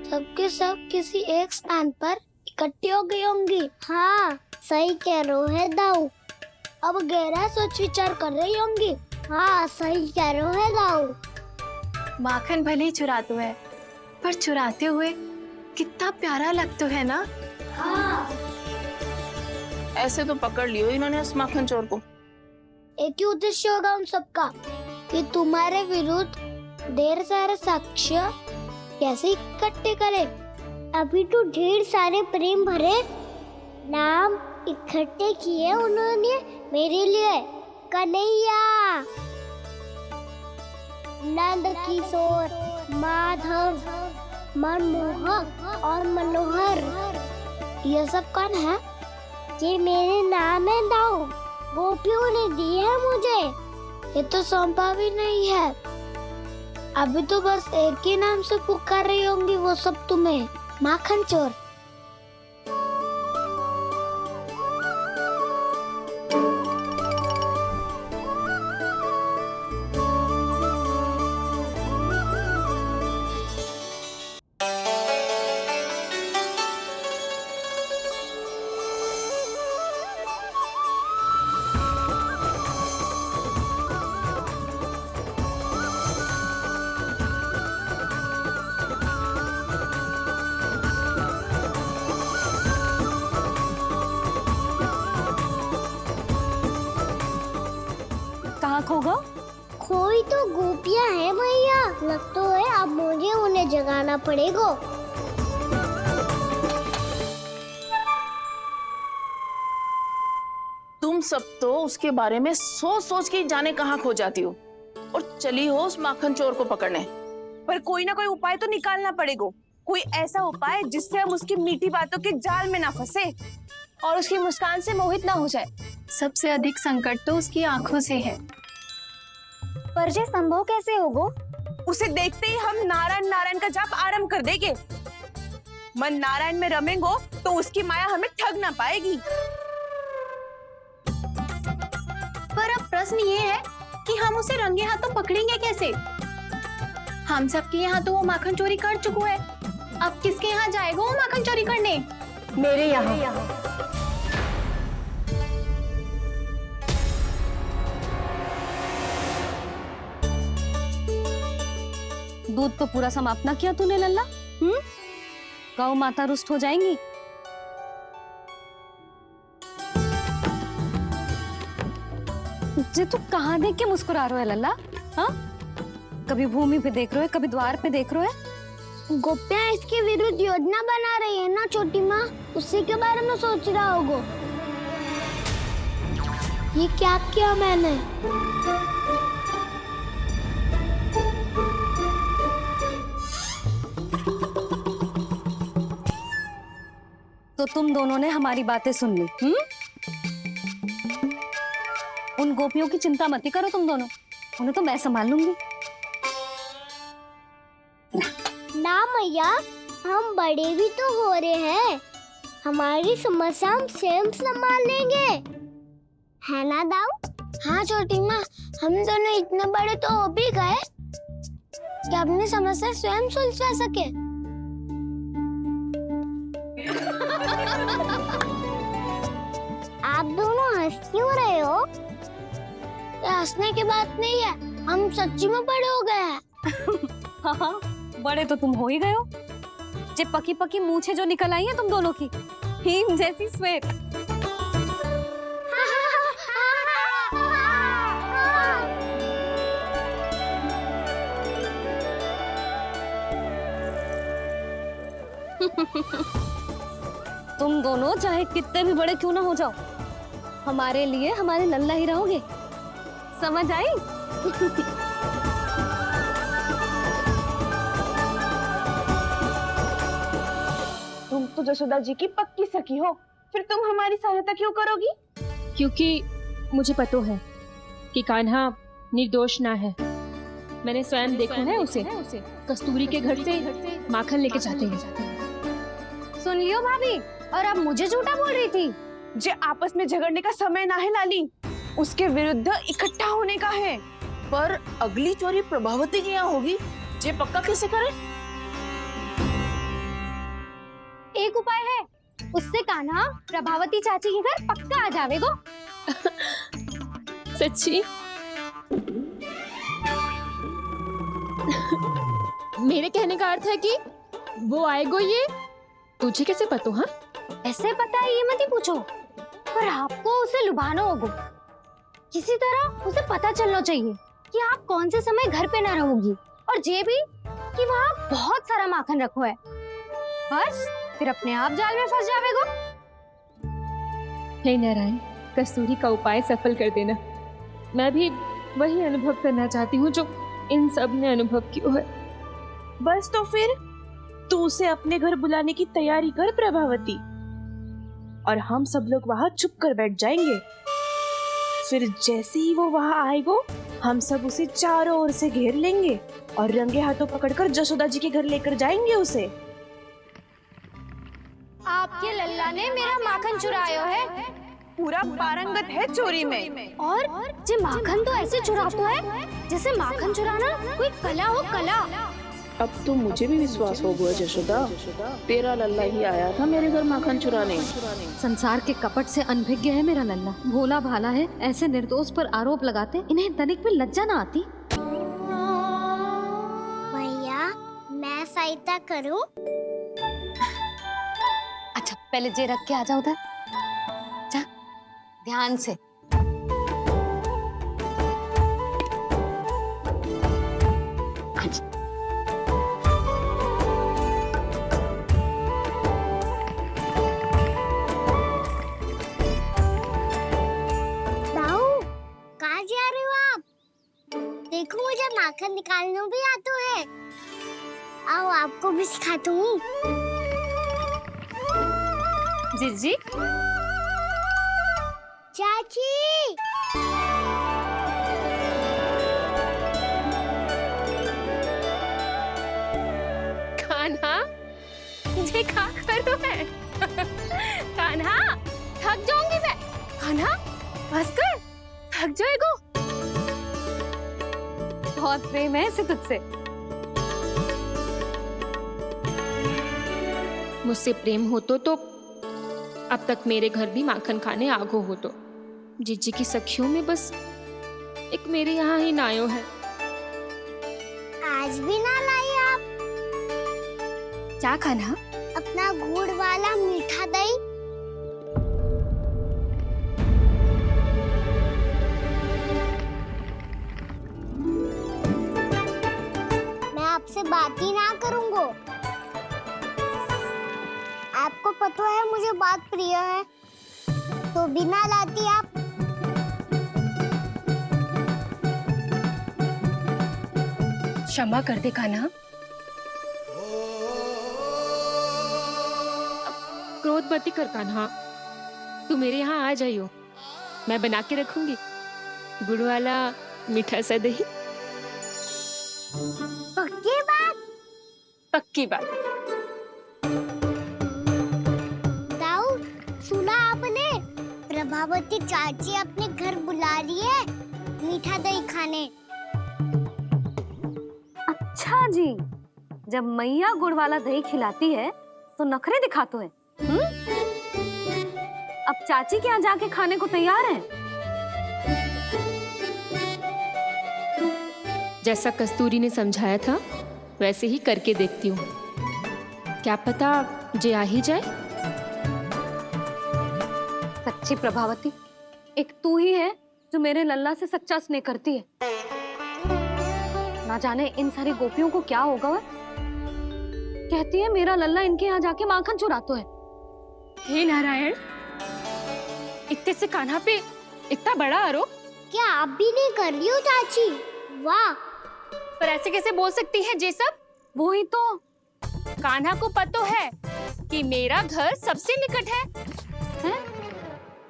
सबके सब किसी एक स्थान पर इकट्ठी हो गई होंगी। हाँ सही कह रहे हो दाऊ। अब गहरा सोच विचार कर रही होंगी। हाँ सही कह रहे हो दाऊ। माखन भले ही चुराते है, पर चुराते हुए कितना प्यारा लगता है ना। हाँ। ऐसे तो पकड़ लियो इन्होंने उस माखन चोर को। एक ही उद्देश्य होगा उन सबका कि तुम्हारे विरुद्ध ढेर सारे साक्ष्य कैसे इकट्ठे करे। अभी तो ढेर सारे प्रेम भरे नाम इकट्ठे किए उन्होंने मेरे लिए। कन्हैया, नंद किशोर, माधव, मनमोहक और मनोहर, ये सब कौन है? ये मेरे नाम है दाऊ। गोपियों ने दिए है मुझे। ये तो सौंपा भी नहीं है। अभी तो बस एक ही नाम से पुकार रही होंगी वो सब तुम्हें, माखन चोर। कहाँ खो गो? खोई तो गोपियां हैं भैया। लगता है अब मुझे उन्हें जगाना पड़ेगा। तुम सब तो उसके बारे में सोच सोच के जाने कहाँ खो जाती हो और चली हो उस माखन चोर को पकड़ने। पर कोई ना कोई उपाय तो निकालना पड़ेगा। कोई ऐसा उपाय जिससे हम उसकी मीठी बातों के जाल में ना फंसे और उसकी मुस्कान से मोहित ना हो जाए। सबसे अधिक संकट तो उसकी आंखों से है। पर ये संभव कैसे होगा? उसे देखते ही हम नारायण नारायण का जाप आरंभ कर देंगे। मन नारायण में रमेंगो तो उसकी माया हमें ठग ना पाएगी। पर अब प्रश्न ये है कि हम उसे रंगे हाथों पकड़ेंगे कैसे? हम सबके यहाँ तो वो माखन चोरी कर चुका है। अब किसके यहाँ जाएगा वो माखन चोरी करने? मेरे यहाँ। दूध तो पूरा समाप्त ना किया तूने लल्ला। गौ माता रुष्ट हो जाएंगी। जे तू कहाँ देख के मुस्कुरा रहे है लल्ला? हाँ, कभी भूमि पे देख रहे है, कभी द्वार पे देख रहे है। गोपियां इसके विरुद्ध योजना बना रही है ना छोटी माँ, उसी के बारे में सोच रहा होगा। ये क्या किया मैंने? तो तुम दोनों ने हमारी बातें सुन ली। उन गोपियों की चिंता मत करो तुम दोनों, उन्हें तो मैं संभाल लूंगी। ना मैया, हम बड़े भी तो हो रहे हैं। हमारी समस्या हम स्वयं संभाल लेंगे, है ना दाऊ? हाँ छोटी माँ, हम दोनों इतने बड़े तो हो भी गए कि अपनी समस्या स्वयं सुलझा सके। आप दोनों हंस क्यों रहे हो? ये हंसने की बात नहीं है, हम सच्ची में बड़े हो गए हैं। हाँ, बड़े तो तुम हो ही गए हो। जे पकी पकी मूछें जो निकल आई हैं तुम दोनों की, हिम जैसी श्वेत। तुम दोनों चाहे कितने भी बड़े क्यों ना हो जाओ, हमारे लिए हमारे लल्ला ही रहोगे। समझ आई? तुम तो जशोदा जी की पक्की सखी हो, फिर तुम हमारी सहायता क्यों करोगी? क्योंकि मुझे पता है कि कान्हा निर्दोष ना है। मैंने स्वयं देखा है उसे कस्तूरी के घर से माखन लेके जाते हैं। सुन लियो भाभी, और अब मुझे झूठा बोल रही थी। जे आपस में झगड़ने का समय ना है लाली, उसके विरुद्ध इकट्ठा होने का है। पर अगली चोरी प्रभावती की यहाँ होगी, जे पक्का कैसे करे? एक उपाय है, उससे कान्हा प्रभावती चाची के घर पक्का आ जावेगो। सच्ची? मेरे कहने का अर्थ है कि वो आएगो, ये तुझे कैसे पता? हाँ, ऐसे पता है ये मत ही पूछो, पर आपको उसे लुभाना होगा। किसी तरह उसे पता चलना चाहिए कि आप कौन से समय घर पे ना रहोगी, और ये भी कि वहाँ बहुत सारा माखन रखो है। बस फिर अपने आप जाल में फंस जावेगो। हे नारायण, कस्तूरी का उपाय सफल कर देना। मैं भी वही अनुभव करना चाहती हूँ जो इन सब ने अनुभव किया है। बस तो फिर तू उसे अपने घर बुलाने की तैयारी कर प्रभावती, और हम सब लोग वहाँ चुप कर बैठ जाएंगे। फिर जैसे ही वो वहाँ आएगो, हम सब उसे चारों ओर से घेर लेंगे और रंगे हाथों पकड़कर जसोदा जी के घर लेकर जाएंगे उसे। आपके लल्ला ने मेरा माखन चुरायो है, पूरा पारंगत है चोरी में। और जे माखन तो ऐसे चुराता है जैसे माखन चुराना कोई कला हो, कला। अब तो मुझे भी विश्वास हो गया जशोदा, तेरा लल्ला ही आया था मेरे घर माखन चुराने। संसार के कपट से अनभिज्ञ है मेरा लल्ला, भोला भाला है। ऐसे निर्दोष पर आरोप लगाते इन्हें तनिक भी लज्जा ना आती। भैया, मैं सहायता करूं? अच्छा, पहले जे रख के आ जाओ उधर, जा ध्यान से। देखो, मुझे माखन निकालना भी आता है। आओ, आपको भी सिखाता हूँ। जीजी, चाची, कान्हा, ये क्या करो है? कान्हा, थक जाऊंगी मैं। कान्हा, बस कर, थक जाएगो। बहुत प्रेम है इसे तुझसे। मुझसे प्रेम हो तो अब तक मेरे घर भी माखन खाने आगो हो तो। जीजी की सखियों में बस एक मेरे यहाँ ही नायो है। आज भी ना लाई आप? क्या खाना? अपना गुड़ वाला मीठा दही। आपसे बात ही ना करूंगा। आपको पता है मुझे बात प्रिय है, तो बिना लाती आप। क्षमा कर दे कान्हा, क्रोध मत कर कान्हा। तू मेरे यहाँ आ जाइयो, मैं बना के रखूंगी गुड़ वाला मीठा सा दही। पक्की बात? पक्की बात। दाऊ, सुना आपने? प्रभावती चाची अपने घर बुला रही है मीठा दही खाने। अच्छा जी, जब मैया गुड़ वाला दही खिलाती है तो नखरे दिखाते हैं। अब चाची के यहाँ जाके खाने को तैयार हैं। जैसा कस्तूरी ने समझाया था वैसे ही करके देखती हूँ, क्या पता जे आ ही जाए। सच्ची प्रभावती, एक तू ही है जो मेरे लल्ला से सच्चा स्नेह करती है। ना जाने इन सारी गोपियों को क्या होगा। वह कहती है मेरा लल्ला इनके यहाँ जाके माखन चुराता है। हे नारायण, इतने से कान्हा पे इतना बड़ा आरोप? क्या आप भी नहीं कर रही हो चाची? वाह, पर ऐसे कैसे बोल सकती है जे सब? वो ही तो, कान्हा को पता है कि मेरा घर सबसे निकट है, हैं?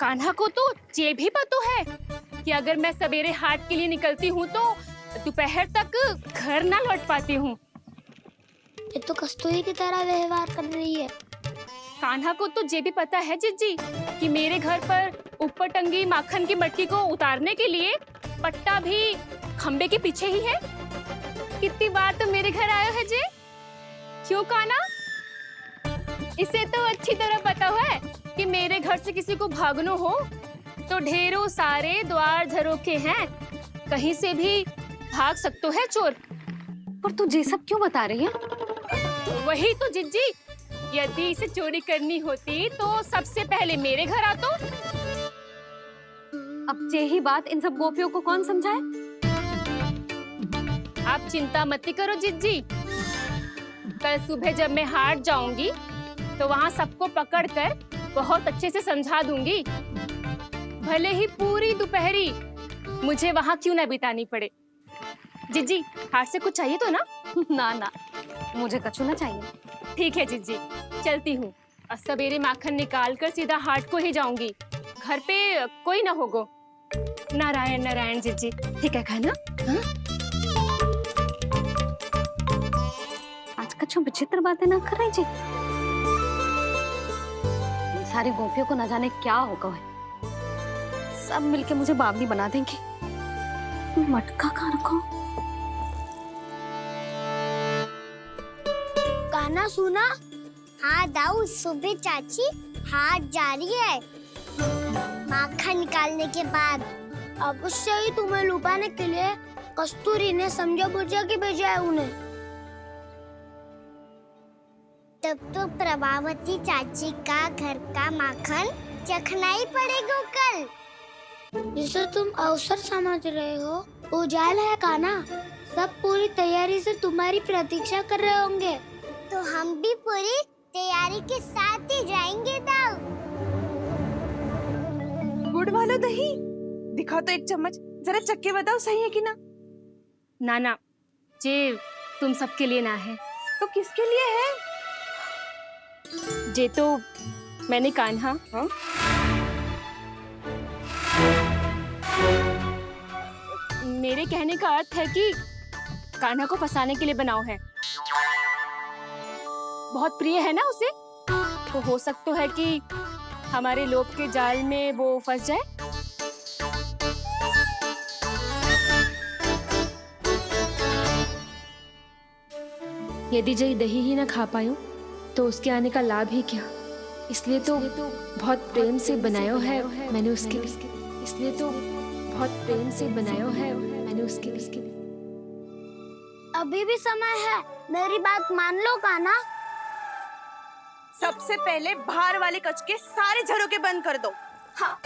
कान्हा को तो ये भी पता है कि अगर मैं सवेरे हाट के लिए निकलती हूँ तो दोपहर तक घर ना लौट पाती हूँ। ये तो कस्तूरी की तरह व्यवहार कर रही है। कान्हा को तो ये भी पता है जीजी कि मेरे घर पर ऊपर टंगी माखन की मटकी को उतारने के लिए पट्टा भी खंबे के पीछे ही है। कितनी बार तो मेरे घर आयो है जी। क्यों कान्हा? इसे तो अच्छी तरह पता है कि मेरे घर से किसी को भागनो हो तो ढेरों सारे द्वार झरोखे हैं, कहीं से भी भाग सकते है चोर। पर तू ये सब क्यों बता रही है? वही तो जिज्जी, यदि इसे चोरी करनी होती तो सबसे पहले मेरे घर आतो। अब यही बात इन सब गोपियों को कौन समझाए? आप चिंता मत करो जिज्जी, कल सुबह जब मैं हाट जाऊंगी तो वहाँ सबको पकड़कर बहुत अच्छे से समझा दूंगी, भले ही पूरी दोपहरी मुझे वहाँ क्यों ना बितानी पड़े। जिज्जी, हाट से कुछ चाहिए तो ना? ना ना, मुझे कछु ना चाहिए। ठीक है जिज्जी, चलती हूँ। और सवेरे माखन निकाल कर सीधा हाट को ही जाऊंगी, घर पे कोई ना होगो। नारायण नारायण जिज्जी, ठीक है खाना? हाँ? आज कछु विचित्र बातें ना कर रही जी। इन सारी गोपियों को न जाने क्या होगा है। सब मिलके मुझे बावली बना देंगे। मटका कहाँ रखो? गाना सुना? हाँ दाऊ, सुबह चाची हाट जा रही है माखन निकालने के बाद। अवश्य ही तुम्हें लुभाने के लिए कस्तूरी ने समझा बुझा के भेजा है उन्हें। तब तो प्रभावती चाची का घर का माखन चखना ही पड़ेगा कल। जिसे तुम अवसर समझ रहे हो, उजाल है काना। सब पूरी तैयारी से तुम्हारी प्रतीक्षा कर रहे होंगे। तो हम भी पूरी तैयारी के साथ ही जाएंगे दाऊ। गुड़ वाला दही दिखा तो एक चम्मच, जरा चख के बताओ सही है कि ना। ना ना, जे तुम सबके लिए ना है। तो किसके लिए है? जे तो मैंने कान्हा, हाँ? मेरे कहने का अर्थ है कि कान्हा को फंसाने के लिए बनाओ है। बहुत प्रिय है ना उसे, तो हो सकता है कि हमारे लोभ के जाल में वो फंस जाए। यदि जय दही ही ना खा पायो तो उसके आने का लाभ ही क्या। इसलिए तो बहुत प्रेम से बनायो है मैंने उसके लिए। इसलिए तो बहुत प्रेम से बनायो है मैंने उसके लिए। अभी भी समय है, मेरी बात मान लो काना। सबसे पहले बाहर वाले कच के सारे झरोके बंद कर दो। हाँ।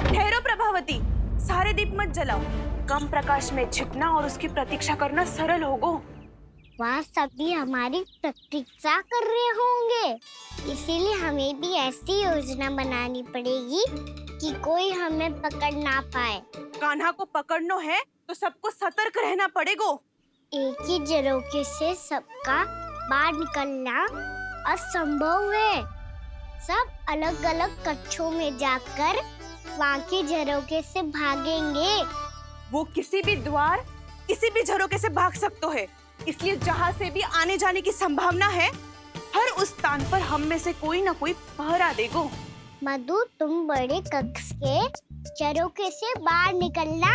ठहरो प्रभावती, सारे दीप मत जलाओ। कम प्रकाश में छिपना और उसकी प्रतीक्षा करना सरल होगो। वहाँ सभी हमारी प्रतीक्षा कर रहे होंगे, इसीलिए हमें भी ऐसी योजना बनानी पड़ेगी कि कोई हमें पकड़ ना पाए। कान्हा को पकड़ना है तो सबको सतर्क रहना पड़ेगा। एक ही झरोखे से सबका बाहर निकलना असंभव है। सब अलग अलग कक्षों में जाकर वहाँ के झरोखे से भागेंगे। वो किसी भी द्वार, किसी भी झरोखे से भाग सकते है, इसलिए जहाँ से भी आने जाने की संभावना है, हर उस स्थान पर हम में से कोई ना कोई पहरा देगो। मधु, तुम बड़े कक्ष के झरोखे से बाहर निकलना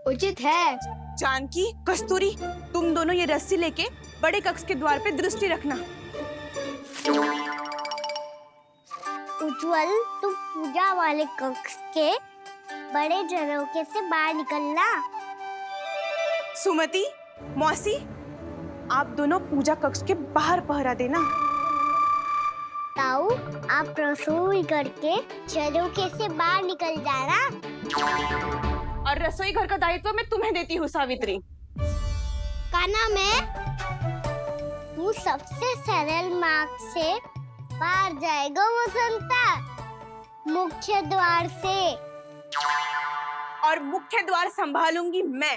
उचित है। जानकी, कस्तूरी, तुम दोनों ये रस्सी लेके बड़े कक्ष के द्वार पे दृष्टि रखना। उज्जवल, तुम पूजा वाले कक्ष के बड़े झरोखे से बाहर निकलना। सुमति, मौसी, आप दोनों पूजा कक्ष के बाहर पहरा देना। ताऊ, आप रसोई करके झरोखे से बाहर निकल जाना। और रसोई घर का दायित्व मैं तुम्हें देती हूँ सावित्री। काना, तू सबसे सरल मार्ग से बाहर जाएगा वसंता, मुख्य द्वार से। और मुख्य द्वार संभालूंगी मैं।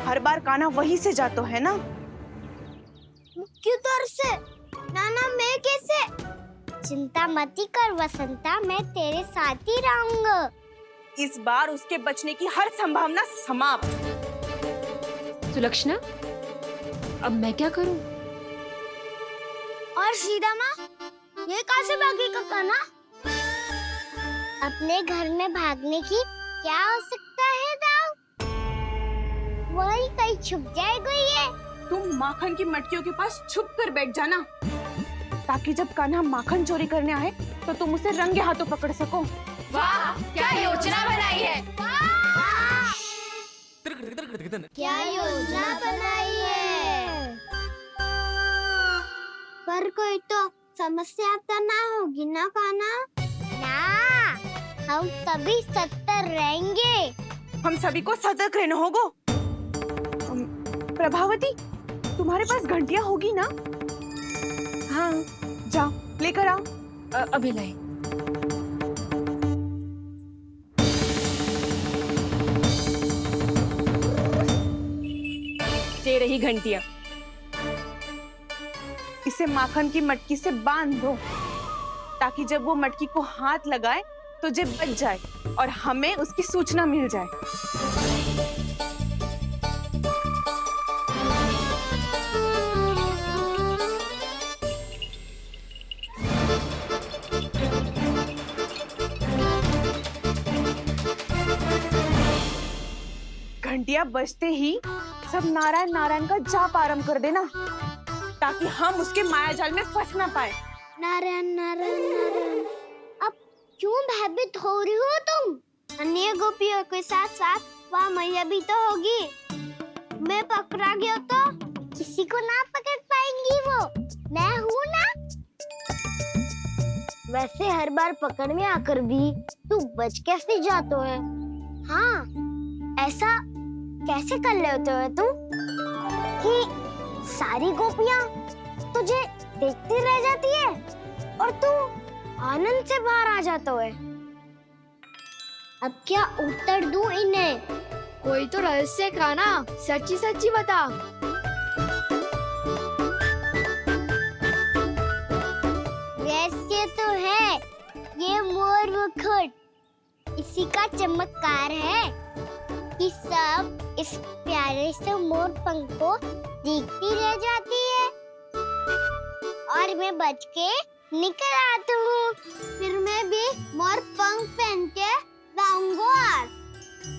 हर बार कान्हा वहीं से जातो है ना। मुख्य द्वार से? नाना, मैं कैसे? चिंता मत कर वसंता, मैं तेरे साथ ही रहूंगा। इस बार उसके बचने की हर संभावना समाप्त। सुलक्षणा, अब मैं क्या करूं? और सीधा माँ, ये कहाँ से भागेगा कान्हा? अपने घर में भागने की क्या आवश्यकता है दाऊ? वही कहीं छुप जाएगा ये। तुम माखन की मटकियों के पास छुप कर बैठ जाना, ताकि जब कान्हा माखन चोरी करने आए तो तुम उसे रंगे हाथों पकड़ सको। वाह, क्या योजना बनाई है। क्या योजना बनाई है। पर कोई तो समस्या तो ना होगी ना कान्हा? ना, हम सभी सतर्क रहेंगे। हम सभी को सतर्क रहना होगा। प्रभावती, तुम्हारे पास घंटियां होगी ना? हाँ, जाओ लेकर आओ। अभी लाई। ये रही घंटियां। इसे माखन की मटकी से बांध दो, ताकि जब वो मटकी को हाथ लगाए तो जे बच जाए और हमें उसकी सूचना मिल जाए। घंटियां बजते ही सब नारायण नारायण का जाप आरंभ कर देना, ताकि हम उसके मायाजाल में फंस ना पाए। नारायण नारायण नारायण। अब क्यों भयभीत हो रही हो तुम? अन्य गोपियों के साथ साथ वहाँ मैया भी तो होगी। मैं पकड़ा गया तो किसी को ना पकड़ पाएंगी वो। मैं हूँ ना। वैसे हर बार पकड़ में आकर भी तू बच कैसे जाता है? हाँ, ऐसा कैसे कर लेते हो तुम कि सारी गोपियाँ तुझे देखती रह जाती है और तू आनंद से बाहर आ जाता है? अब क्या उत्तर दूं इन्हें? कोई तो रहस्य कान्हा, सच्ची सच्ची बता। रहस्य तो है, ये मोर मुकुट इसी का चमत्कार है कि सब इस प्यारे से मोर पंख को देखती रह जाती है और मैं बच के निकल आता हूँ। फिर मैं भी मोर पंख पहन के गाऊंगा।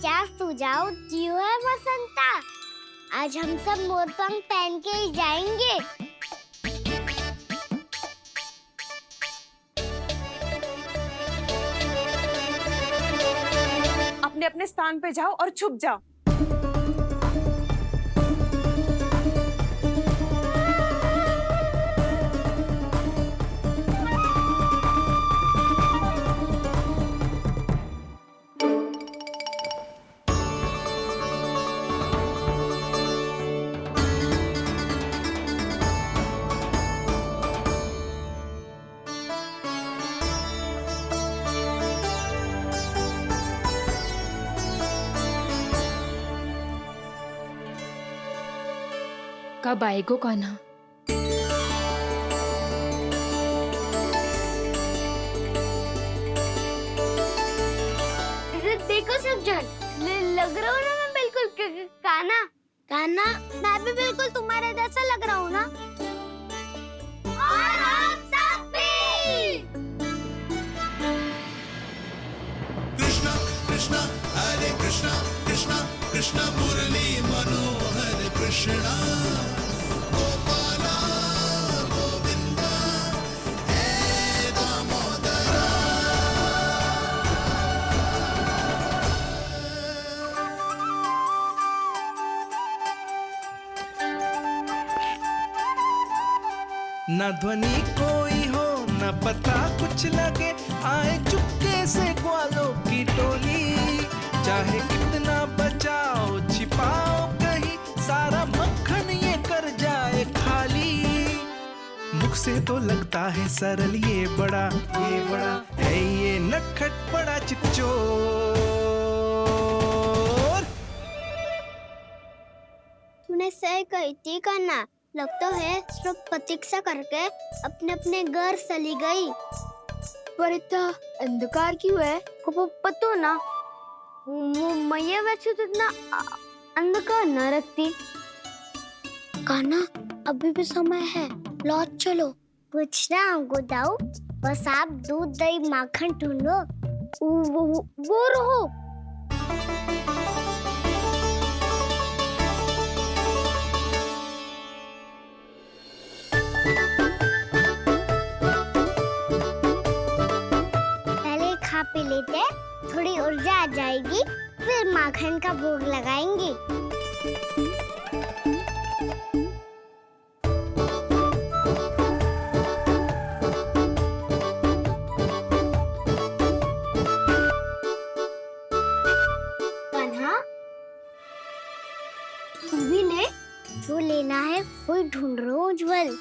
क्या सुझाव दियो है वसंता? आज हम सब मोर पंख पहन के ही जाएंगे। अपने अपने स्थान पे जाओ और छुप जाओ। कब आएगो कान्हा? देखो सब जन, लग रहा हूँ ना मैं बिल्कुल कान्हा। कान्हा, मैं भी बिल्कुल तुम्हारे जैसा लग रहा हूँ ना? और हम सब भी। कृष्णा कृष्णा हरे कृष्णा कृष्णा कृष्णा मुरली मनोहर कृष्णा गोपाला गोविंदा हे दामोदरा। न ध्वनि कोई हो न पता कुछ लगे, आए चुपके से ग्वालों की टोली। चाहे कितना बचाओ छिपाओ कहीं, सारा मक्खन ये कर जाए खाली। मुख से तो लगता है सरल, ये बड़ा है ये नटखट बड़ा चिकचोर। तूने सही कही थी कान्हा। लगता है सब प्रतीक्षा करके अपने अपने घर चली गई। पर इतना अंधकार क्यों है? को पतो ना, मैया वैसे तो इतना अंधकार न रखती। कान्हा, अभी भी समय है, लौट चलो। कुछ ना हमको दाऊ, बस आप दूध दही माखन ढूंढो। वो रहो। ऊर्जा आ जाएगी, फिर माखन का भोग लगाएंगे। कान्हा, तू भी ले, जो लेना है वही ढूंढ रहा हूँ उज्जवल।